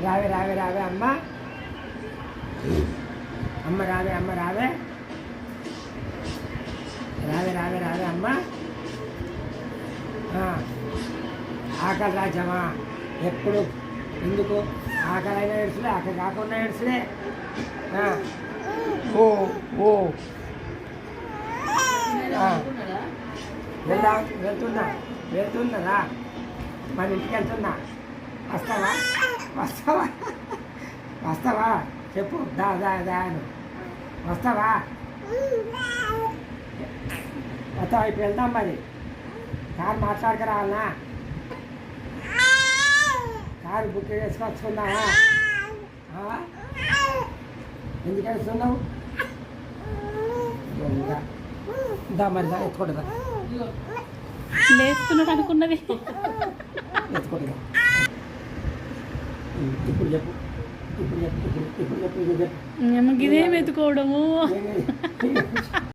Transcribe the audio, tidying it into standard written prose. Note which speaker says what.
Speaker 1: రావే రావే రావే అమ్మ అమ్మ రావే అమ్మ రావే రావే రావే రావే అమ్మ ఆకలి రాజ్యమా ఎప్పుడు ఎందుకు ఆకలి అయినా ఏడ్చులే ఆకలి కాకుండా ఏడ్చులే ఓ ఓ వెళ్తున్నదా మన ఇంటికి వెళ్తున్నా వస్తావా వస్తావా వస్తావా చెప్పు దా దా దా అని వస్తావా వస్తావా ఇప్పుడు వెళ్దాం మరి కారు మాట్లాడుకురావాలనా కారు బుక్ చేసుకొచ్చుకుందామా ఎందుకు వెళ్తున్నావు దా మరి దా ఎత్తుకుంటుందా
Speaker 2: లేస్తున్నాడు అనుకున్నది
Speaker 1: ఎత్తుకుంటుందా ఇప్పుడు చెప్పు ఇప్పుడు చెప్పు ఇప్పుడు చెప్పు
Speaker 2: ఇదేం ఎత్తుకోవడము